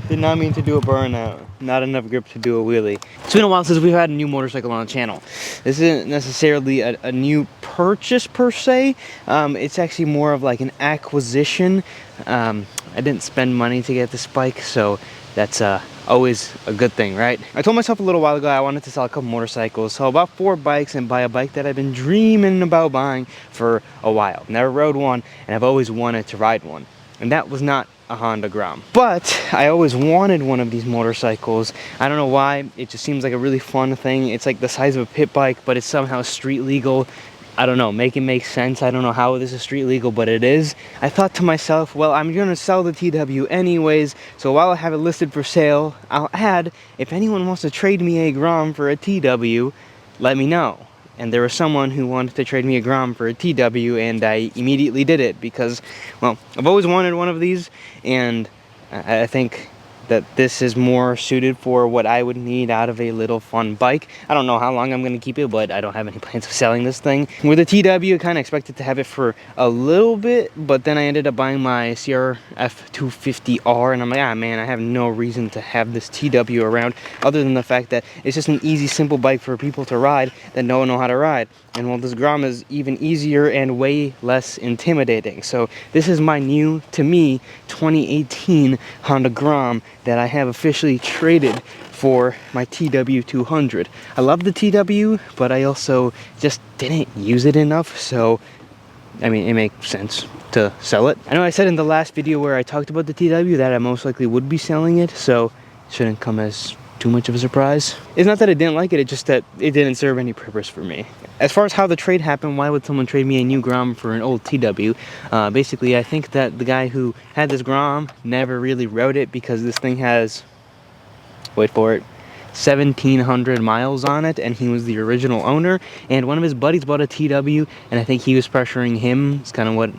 Did not mean to do a burnout. Not enough grip to do a wheelie. It's been a while since we've had a new motorcycle on the channel. This isn't necessarily a new purchase per se. It's actually more of like an acquisition. I didn't spend money to get this bike, so that's always a good thing, right? I told myself a little while ago I wanted to sell a couple motorcycles, so about 4 bikes and buy a bike that I've been dreaming about buying for a while. Never rode one, and I've always wanted to ride one. And that was not a Honda Grom. But I always wanted one of these motorcycles. I don't know why, it just seems like a really fun thing. It's like the size of a pit bike, but it's somehow street legal. I don't know, make it make sense. I don't know how this is street legal, but it is. I thought to myself, well, I'm gonna sell the TW anyways, so while I have it listed for sale, I'll add, if anyone wants to trade me a Grom for a TW, let me know. And there was someone who wanted to trade me a Grom for a TW, and I immediately did it because, well, I've always wanted one of these, and I think that this is more suited for what I would need out of a little fun bike. I don't know how long I'm gonna keep it, but I don't have any plans of selling this thing. With a TW, I kind of expected to have it for a little bit, but then I ended up buying my CRF 250R, and I'm like, ah man, I have no reason to have this TW around, other than the fact that it's just an easy, simple bike for people to ride that don't know how to ride. And well, this Grom is even easier and way less intimidating. So this is my new, to me, 2018 Honda Grom that I have officially traded for my TW200. I love the TW, but I also just didn't use it enough, so I mean, it makes sense to sell it. I know I said in the last video where I talked about the TW that I most likely would be selling it, so it shouldn't come as too much of a surprise. It's not that I didn't like it, it's just that it didn't serve any purpose for me. As far as how the trade happened, why would someone trade me a new Grom for an old TW? Basically, I think that the guy who had this Grom never really rode it because this thing has, wait for it, 1,700 miles on it, and he was the original owner, and one of his buddies bought a TW, and I think he was pressuring him, it's kind of what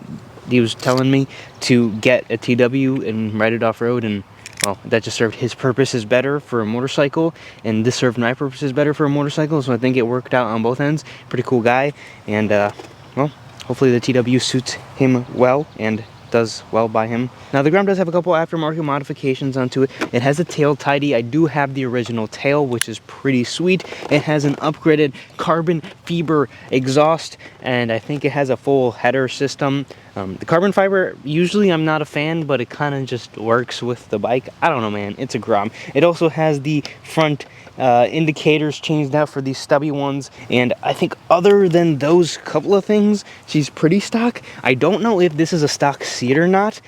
he was telling me, to get a TW and ride it off-road, and well, that just served his purposes better for a motorcycle, and this served my purposes better for a motorcycle, so I think it worked out on both ends. Pretty cool guy, and well, hopefully the TW suits him well and does well by him. Now the Grom does have a couple aftermarket modifications onto it. It has a tail tidy. I do have the original tail, which is pretty sweet. It has an upgraded carbon fiber exhaust, and I think it has a full header system. The carbon fiber, usually I'm not a fan, but it kind of just works with the bike. I don't know, man, it's a Grom. It also has the front indicators changed out for these stubby ones, and I think other than those couple of things, she's pretty stock. I don't know if this is a stock seat or not.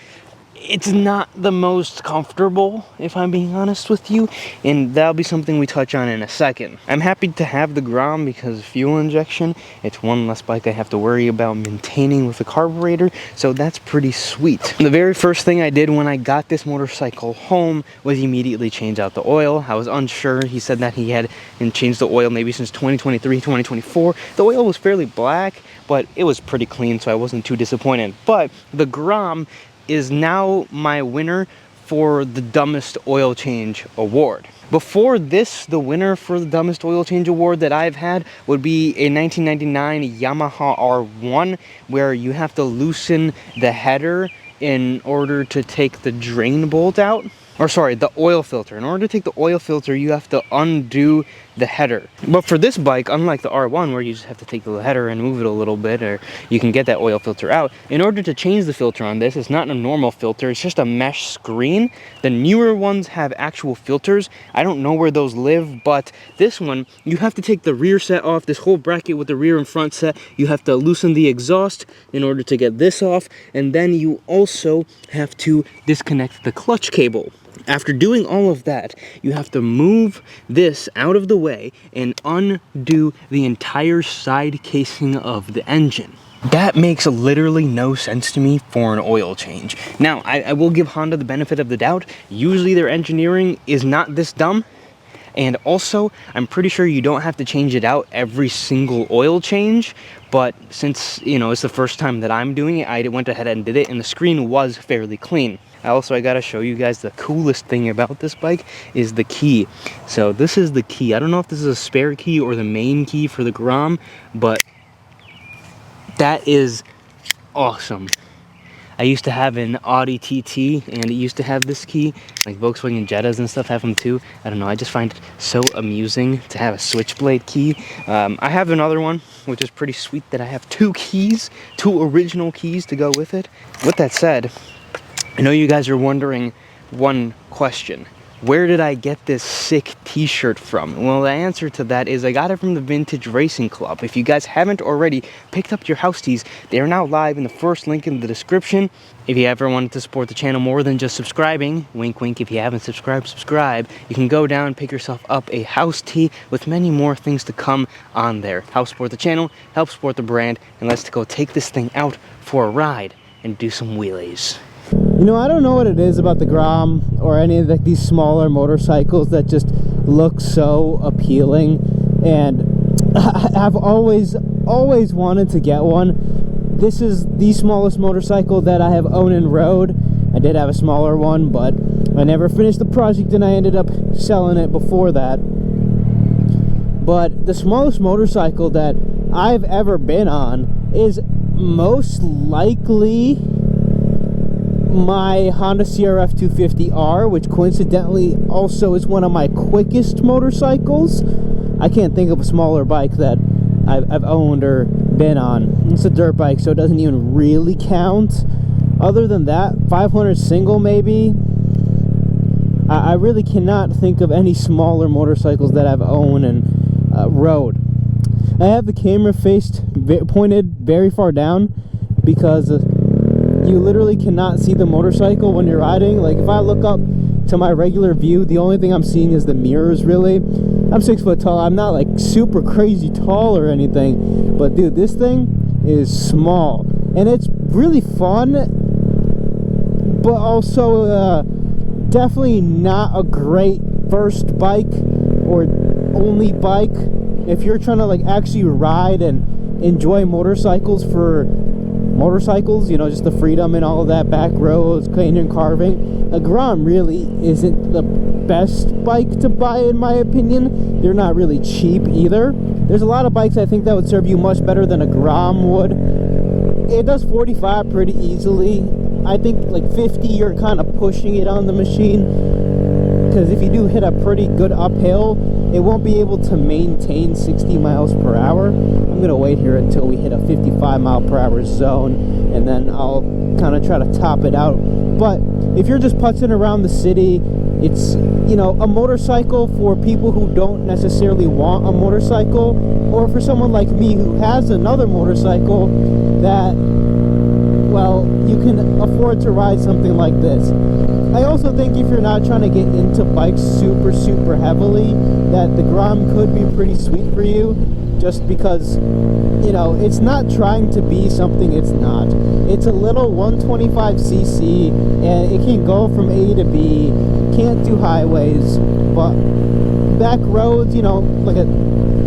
It's not the most comfortable, if I'm being honest with you, and that'll be something we touch on in a second. I'm happy to have the Grom because fuel injection, it's one less bike I have to worry about maintaining with the carburetor, so that's pretty sweet. The very first thing I did when I got this motorcycle home was immediately change out the oil. I was unsure. He said that he had changed the oil maybe since 2023, 2024. The oil was fairly black, but it was pretty clean, so I wasn't too disappointed. But the Grom is now my winner for the dumbest oil change award. Before this, the winner for the dumbest oil change award that I've had would be a 1999 Yamaha R1, where you have to loosen the header in order to take the drain bolt out. Or sorry, the oil filter. In order to take the oil filter, you have to undo the header. But for this bike, unlike the R1 where you just have to take the header and move it a little bit, or you can get that oil filter out, in order to change the filter on this, it's not a normal filter, it's just a mesh screen. The newer ones have actual filters. I don't know where those live, but this one, you have to take the rear set off, this whole bracket with the rear and front set. You have to loosen the exhaust in order to get this off, and then you also have to disconnect the clutch cable. After doing all of that, you have to move this out of the way and undo the entire side casing of the engine. That makes literally no sense to me for an oil change. Now, I will give Honda the benefit of the doubt. Usually their engineering is not this dumb. And also, I'm pretty sure you don't have to change it out every single oil change, but since, you know, it's the first time that I'm doing it, I went ahead and did it, and the screen was fairly clean. I gotta show you guys the coolest thing about this bike is the key. So this is the key. I don't know if this is a spare key or the main key for the Grom, but that is awesome. I used to have an Audi TT, and it used to have this key. Like Volkswagen Jettas and stuff have them too. I don't know, I just find it so amusing to have a switchblade key. I have another one, which is pretty sweet, that I have 2 keys, 2 original keys to go with it. With that said, I know you guys are wondering one question. Where did I get this sick t-shirt from? Well, the answer to that is I got it from the Vintage Racing Club. If you guys haven't already picked up your house tees, they are now live in the first link in the description. If you ever wanted to support the channel more than just subscribing, wink wink, if you haven't subscribed, subscribe, you can go down and pick yourself up a house tee with many more things to come on there. Help support the channel, help support the brand, and let's go take this thing out for a ride and do some wheelies. You know, I don't know what it is about the Grom or any of these smaller motorcycles that just look so appealing, and I've always wanted to get one. This is the smallest motorcycle that I have owned and rode. I did have a smaller one, but I never finished the project and I ended up selling it before that. But the smallest motorcycle that I've ever been on is most likely my Honda CRF 250R, which coincidentally also is one of my quickest motorcycles. I can't think of a smaller bike that I've owned or been on. It's a dirt bike, so it doesn't even really count. Other than that, 500 single maybe. I really cannot think of any smaller motorcycles that I've owned and rode. I have the camera pointed very far down because you literally cannot see the motorcycle when you're riding. Like if I look up to my regular view, the only thing I'm seeing is the mirrors really. I'm 6 foot tall. I'm not like super crazy tall or anything, but dude, this thing is small and it's really fun, but also definitely not a great first bike or only bike if you're trying to like actually ride and enjoy motorcycles for motorcycles, you know, just the freedom and all of that, back roads, canyon carving. A Grom really isn't the best bike to buy in my opinion. They're not really cheap either. There's a lot of bikes I think that would serve you much better than a Grom would. It does 45 pretty easily. I think like 50 you're kind of pushing it on the machine, because if you do hit a pretty good uphill, it won't be able to maintain 60 miles per hour. I'm gonna wait here until we hit a 55 mile per hour zone, and then I'll kind of try to top it out. But if you're just putzing around the city, it's, you know, a motorcycle for people who don't necessarily want a motorcycle, or for someone like me who has another motorcycle that, well, you can afford to ride something like this. I also think if you're not trying to get into bikes super heavily, that the Grom could be pretty sweet for you, just because, you know, it's not trying to be something it's not. It's a little 125cc and it can go from A to B, can't do highways, but back roads, you know, like a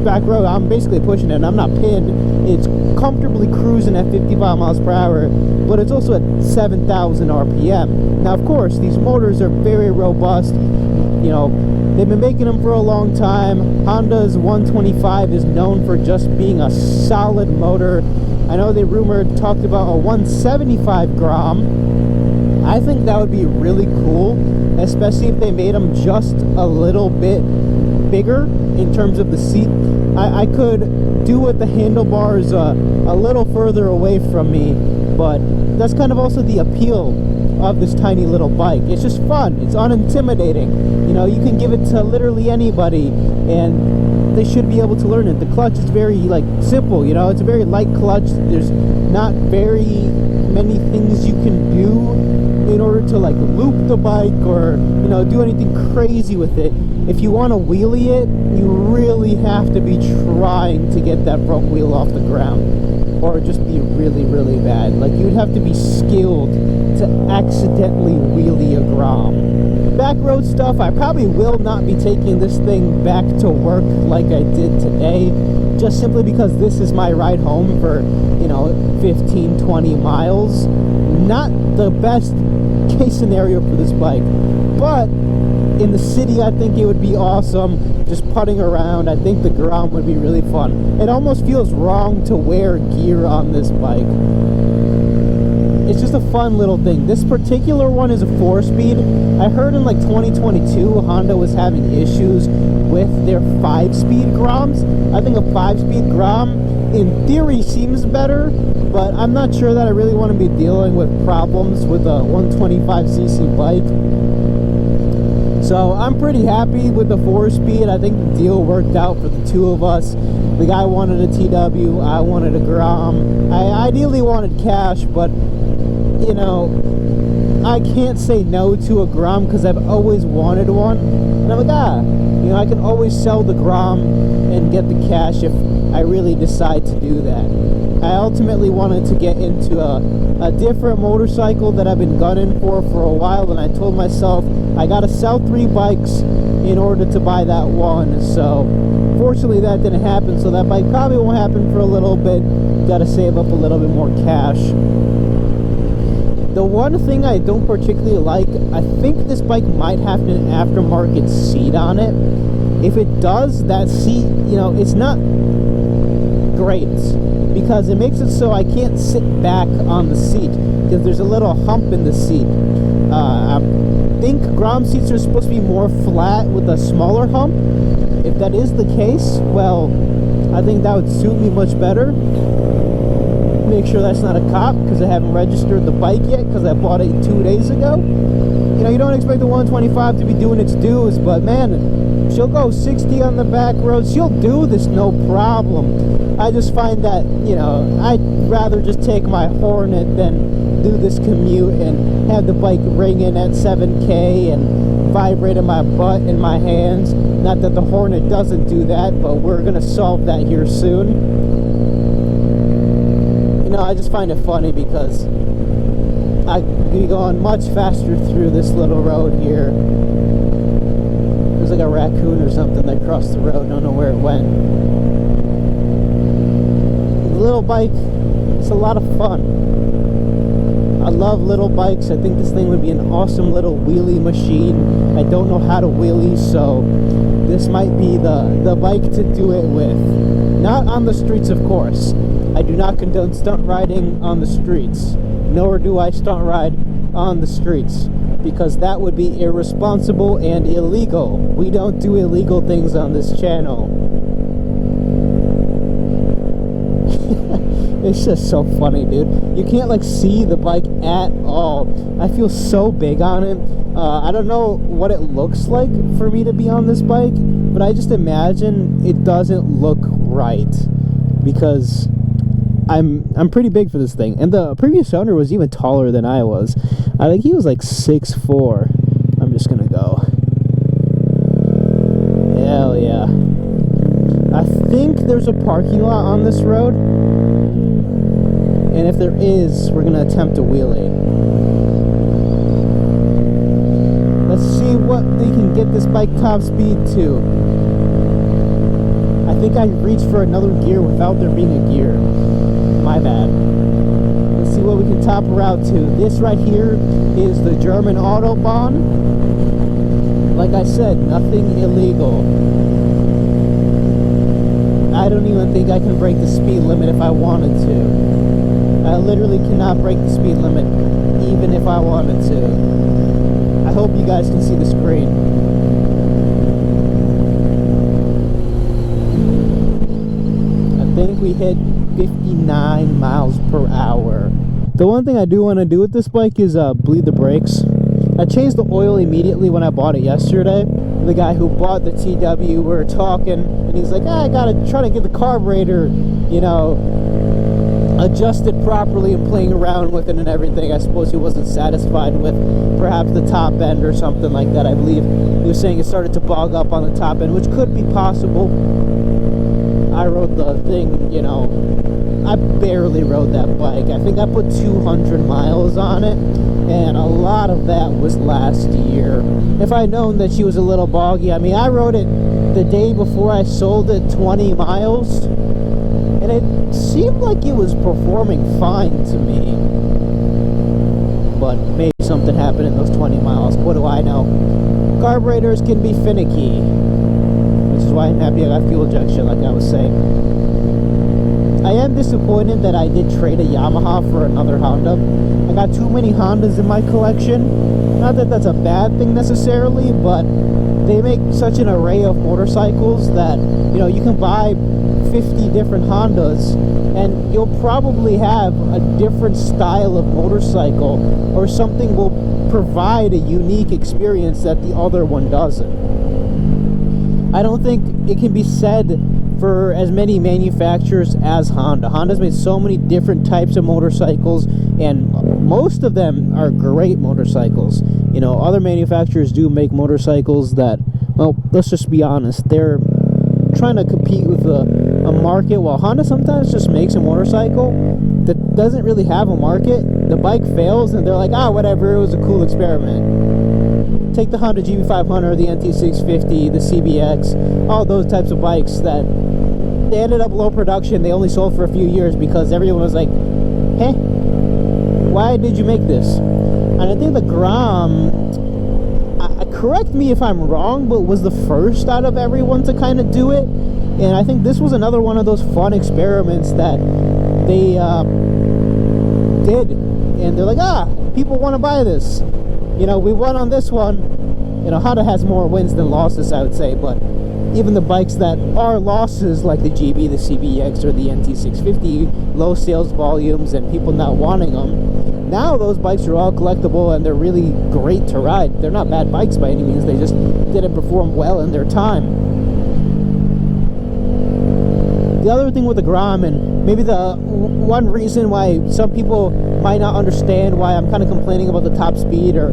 back road, I'm basically pushing it and I'm not pinned. It's comfortably cruising at 55 miles per hour, but it's also at 7,000 RPM. Now, of course, these motors are very robust. You know, they've been making them for a long time. Honda's 125 is known for just being a solid motor. I know they talked about a 175 Grom. I think that would be really cool, especially if they made them just a little bit bigger in terms of the seat. I could do with the handlebars a little further away from me, but that's kind of also the appeal of this tiny little bike. It's just fun. It's unintimidating. You know, you can give it to literally anybody and they should be able to learn it. The clutch is very like simple, you know, it's a very light clutch. There's not very many things you can do in order to like loop the bike or, you know, do anything crazy with it. If you want to wheelie it, you really have to be trying to get that front wheel off the ground, or just be really bad. Like, you'd have to be skilled to accidentally wheelie a Grom. Back road stuff, I probably will not be taking this thing back to work like I did today, just simply because this is my ride home for, you know, 15-20 miles. Not the best case scenario for this bike, but in the city I think it would be awesome. Just putting around, I think the Grom would be really fun. It almost feels wrong to wear gear on this bike. it's just a fun little thing. This particular one is a 4-speed. I heard in like 2022 Honda was having issues with their 5-speed Groms. I think a 5-speed Grom in theory seems better, but I'm not sure that I really want to be dealing with problems with a 125cc bike. So I'm pretty happy with the 4-speed. I think the deal worked out for the two of us. The guy wanted a TW, I wanted a Grom. I ideally wanted cash, but you know, I can't say no to a Grom because I've always wanted one. And I'm like, you know, I can always sell the Grom and get the cash if I really decide to do that. I ultimately wanted to get into a different motorcycle that I've been gunning for a while, and I told myself I gotta sell 3 bikes in order to buy that one. So fortunately that didn't happen, so that bike probably won't happen for a little bit. Gotta save up a little bit more cash. The one thing I don't particularly like, I think this bike might have an aftermarket seat on it. If it does, that seat, you know, it's not great because it makes it so I can't sit back on the seat because there's a little hump in the seat. I think Grom seats are supposed to be more flat with a smaller hump. If that is the case, well, I think that would suit me much better. Make sure that's not a cop because I haven't registered the bike yet because I bought it 2 days ago. You know, you don't expect the 125 to be doing its dues, but man, she'll go 60 on the back roads. She'll do this no problem. I just find that, you know, I'd rather just take my Hornet than do this commute and have the bike ringing at 7K and vibrating my butt in my hands. Not that the Hornet doesn't do that, but we're gonna solve that here soon. You know, I just find it funny because I'd be going much faster through this little road here. There's like a raccoon or something that crossed the road. Don't know where it went. The little bike, it's a lot of fun. I love little bikes. I think this thing would be an awesome little wheelie machine. I don't know how to wheelie, so this might be the bike to do it with. Not on the streets, of course. I do not condone stunt riding on the streets, nor do I stunt ride on the streets, because that would be irresponsible and illegal. We don't do illegal things on this channel. It's just so funny, dude. You can't like see the bike at all. I feel so big on it. I don't know what it looks like for me to be on this bike, but I just imagine it doesn't look right because I'm pretty big for this thing, and the previous owner was even taller than I was. I think he was like 6'4". I'm just gonna go. Hell yeah. I think there's a parking lot on this road, and if there is, we're gonna attempt a wheelie. Let's see what they can get this bike top speed to. I think I reached for another gear without there being a gear. My bad. Let's see what we can top her out to. This right here is the German Autobahn. Like I said, nothing illegal. I don't even think I can break the speed limit if I wanted to. I literally cannot break the speed limit even if I wanted to. I hope you guys can see the screen. I think we hit 59 miles per hour. The one thing I do want to do with this bike is bleed the brakes. I changed the oil immediately when I bought it yesterday. The guy who bought the TW, we were talking, and he's like, I gotta try to get the carburetor, you know, adjusted properly and playing around with it and everything. I suppose he wasn't satisfied with perhaps the top end or something like that. I believe he was saying it started to bog up on the top end, which could be possible. I rode the thing, you know, I barely rode that bike. I think I put 200 miles on it, and a lot of that was last year. If I'd known that she was a little boggy, I mean, I rode it the day before I sold it 20 miles, and it seemed like it was performing fine to me. But maybe something happened in those 20 miles. What do I know? Carburetors can be finicky, which is why I'm happy I got fuel injection, like I was saying. I am disappointed that I did trade a Yamaha for another Honda. I got too many Hondas in my collection. Not that that's a bad thing necessarily, but they make such an array of motorcycles that, you know, you can buy 50 different Hondas and you'll probably have a different style of motorcycle, or something will provide a unique experience that the other one doesn't. I don't think it can be said for as many manufacturers as Honda. Honda's made so many different types of motorcycles, and most of them are great motorcycles. You know, other manufacturers do make motorcycles that, well, let's just be honest, they're trying to compete with a market, while Honda sometimes just makes a motorcycle that doesn't really have a market. The bike fails and they're like, ah, whatever, it was a cool experiment. Take the Honda GB500, the NT650, the CBX, all those types of bikes that they ended up low production. They only sold for a few years because everyone was like, hey, why did you make this? And I think the Grom, correct me if I'm wrong, but was the first out of everyone to kind of do it. And I think this was another one of those fun experiments that they did. And they're like, ah, people want to buy this. You know, we won on this one. You know, Honda has more wins than losses, I would say, but even the bikes that are losses, like the GB, the CBX, or the NT650, low sales volumes and people not wanting them, now those bikes are all collectible and they're really great to ride. They're not bad bikes by any means, they just didn't perform well in their time. The other thing with the Grom, and maybe the one reason why some people might not understand why I'm kind of complaining about the top speed or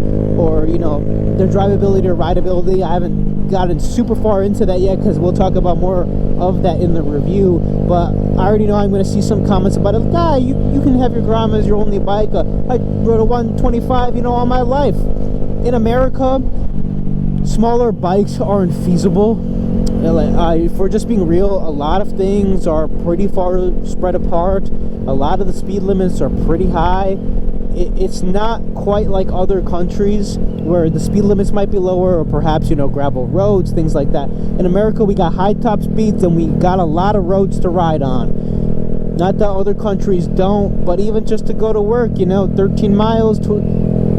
you know, their drivability or rideability, I haven't gotten super far into that yet because we'll talk about more of that in the review, but I already know I'm going to see some comments about it. Like, ah, you can have your Grom as your only bike. I rode a 125, you know, all my life. In America, smaller bikes aren't feasible. If we're just being real, a lot of things are pretty far spread apart. A lot of the speed limits are pretty high. It's not quite like other countries where the speed limits might be lower, or perhaps, you know, gravel roads, things like that. In America, we got high top speeds and we got a lot of roads to ride on. Not that other countries don't, but even just to go to work, you know, 13 miles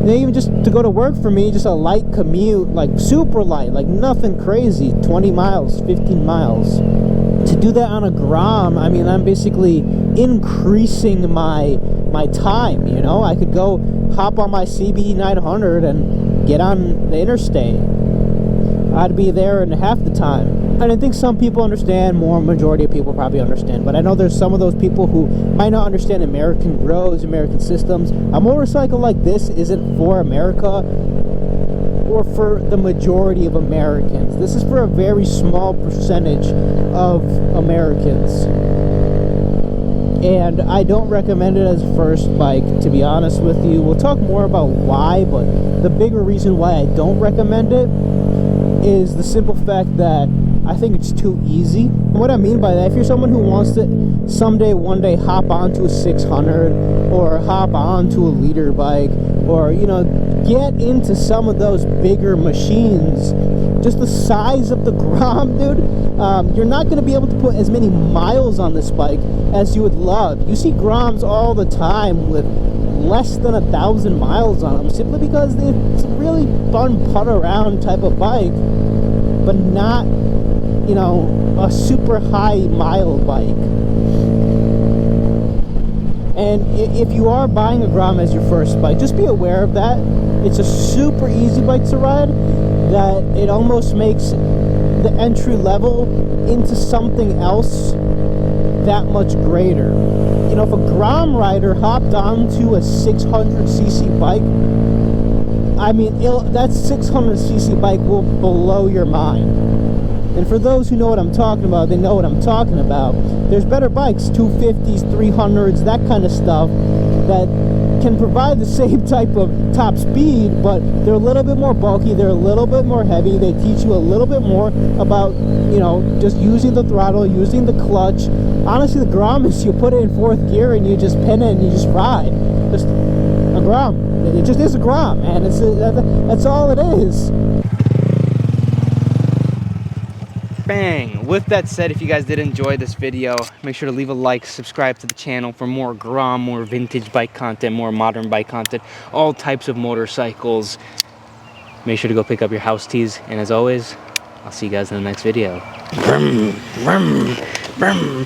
even just to go to work for me, just a light commute, like super light, like nothing crazy, 20 miles, 15 miles. To do that on a Grom, I mean, I'm basically increasing my time, you know. I could go hop on my CB 900 and get on the interstate. I'd be there in half the time. And I think some people understand, more majority of people probably understand, but I know there's some of those people who might not understand American roads, American systems. A motorcycle like this isn't for America or for the majority of Americans. This is for a very small percentage of Americans. And I don't recommend it as a first bike, to be honest with you. We'll talk more about why, but the bigger reason why I don't recommend it is the simple fact that I think it's too easy. What I mean by that, if you're someone who wants to someday, one day, hop onto a 600 or hop onto a liter bike, or, you know, get into some of those bigger machines, just the size of the Grom, dude, you're not going to be able to put as many miles on this bike as you would love. You see Groms all the time with less than 1,000 miles on them, simply because it's a really fun putt around type of bike, but not, you know, a super high mile bike. And if you are buying a Grom as your first bike, just be aware of that. It's a super easy bike to ride, that it almost makes the entry level into something else that much greater. You know, if a Grom rider hopped onto a 600cc bike, I mean, that 600cc bike will blow your mind. And for those who know what I'm talking about, they know what I'm talking about. There's better bikes, 250s, 300s, that kind of stuff, that can provide the same type of top speed, but they're a little bit more bulky, they're a little bit more heavy, they teach you a little bit more about, you know, just using the throttle, using the clutch. Honestly, the Grom is, you put it in fourth gear and you just pin it and you just ride. Just a Grom. It just is a Grom, man. That's all it is. Bang! With that said, if you guys did enjoy this video, make sure to leave a like, subscribe to the channel for more Grom, more vintage bike content, more modern bike content, all types of motorcycles. Make sure to go pick up your house teas, and as always, I'll see you guys in the next video. Brum, brum, brum.